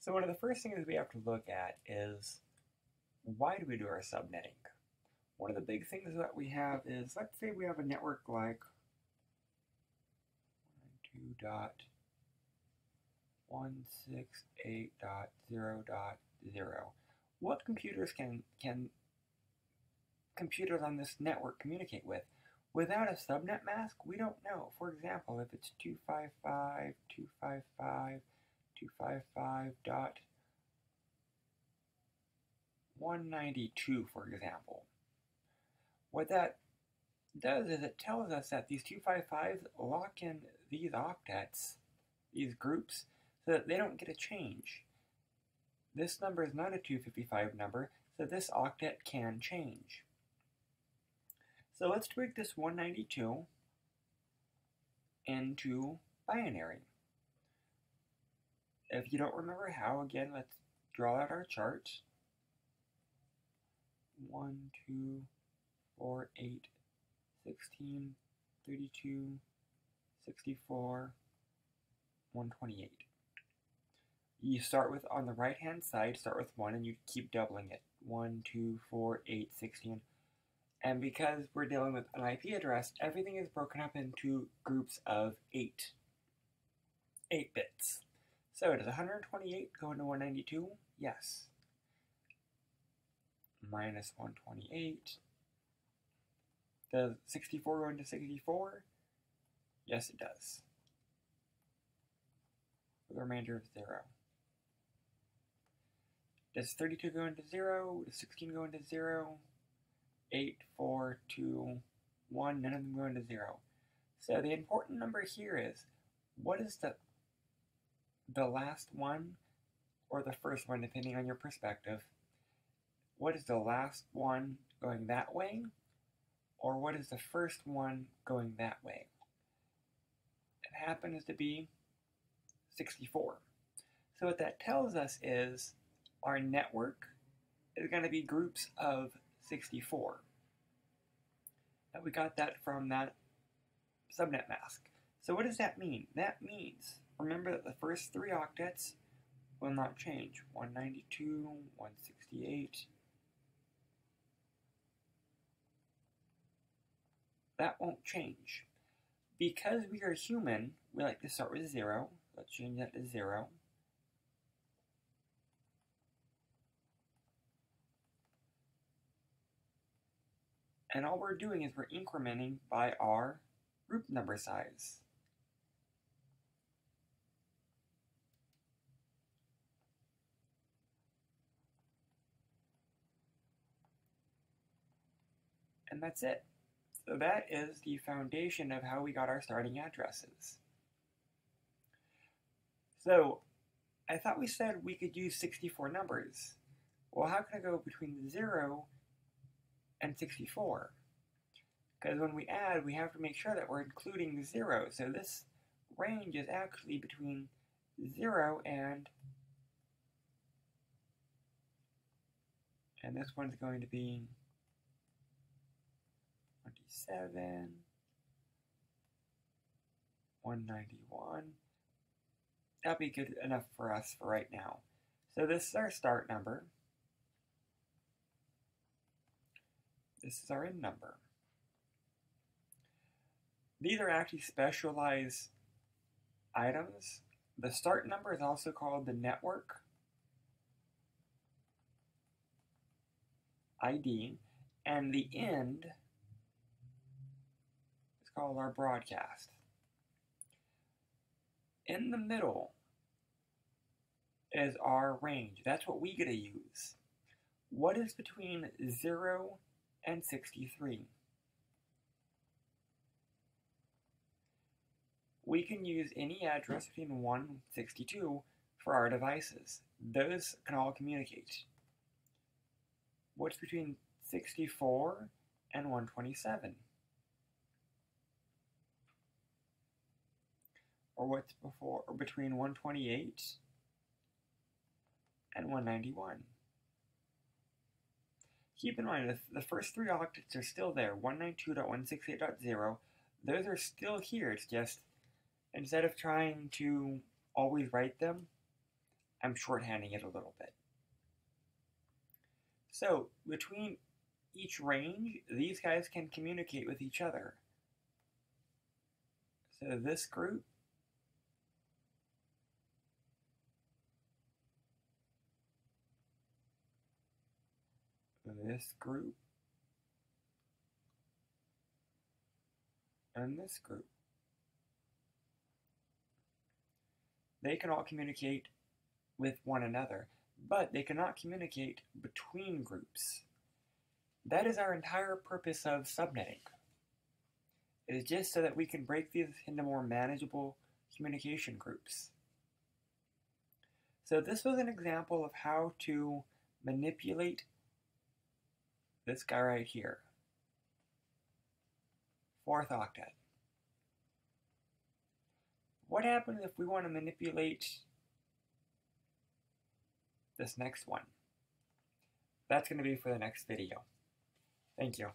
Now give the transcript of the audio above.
So one of the first things we have to look at is why do we do our subnetting? One of the big things that we have is, let's say we have a network like 2.168.0.0. What computers can computers on this network communicate with? Without a subnet mask, we don't know. For example, if it's 255.255.255.192, for example. What that does is it tells us that these 255s lock in these octets, these groups, so that they don't get a change. This number is not a 255 number, so this octet can change. So let's break this 192 into binary. If you don't remember how, again, let's draw out our chart. 1, 2, 4, 8, 16, 32, 64, 128. You start with, on the right hand side, start with 1 and you keep doubling it. 1, 2, 4, 8, 16. And because we're dealing with an IP address, everything is broken up into groups of 8 bits. So does 128 go into 192? Yes. Minus 128. Does 64 go into 64? Yes, it does. With a remainder of 0. Does 32 go into 0? Does 16 go into 0? 8, 4, 2, 1, none of them go into 0. So the important number here is, what is the last one, or the first one, depending on your perspective? What is the last one going that way, or what is the first one going that way? It happens to be 64. So what that tells us is our network is going to be groups of 64. And we got that from that subnet mask. So what does that mean? That means, remember that the first 3 octets will not change. 192, 168. That won't change. Because we are human, we like to start with 0. Let's change that to 0. And all we're doing is we're incrementing by our group number size. And that's it. So that is the foundation of how we got our starting addresses. So I thought we said we could use 64 numbers. Well, how can I go between 0 and 64? Because when we add, we have to make sure that we're including 0. So this range is actually between 0 and this one's going to be 27, 191. That'll be good enough for us for right now. So this is our start number. This is our end number. These are actually specialized items. The start number is also called the network ID, and the end is called our broadcast. In the middle is our range. That's what we get to use. What is between 0 and 63? We can use any address between 1 and 62 for our devices. Those can all communicate. What's between 64 and 127? Or what's between 128 and 191? Keep in mind, the first 3 octets are still there, 192.168.0. Those are still here. It's just, instead of trying to always write them, I'm shorthanding it a little bit. So between each range, these guys can communicate with each other. So this group and this group they can all communicate with one another, but they cannot communicate between groups. That is our entire purpose of subnetting. It is just so that we can break these into more manageable communication groups. So this was an example of how to manipulate this guy right here. 4th octet. What happens if we want to manipulate this next one? That's going to be for the next video. Thank you.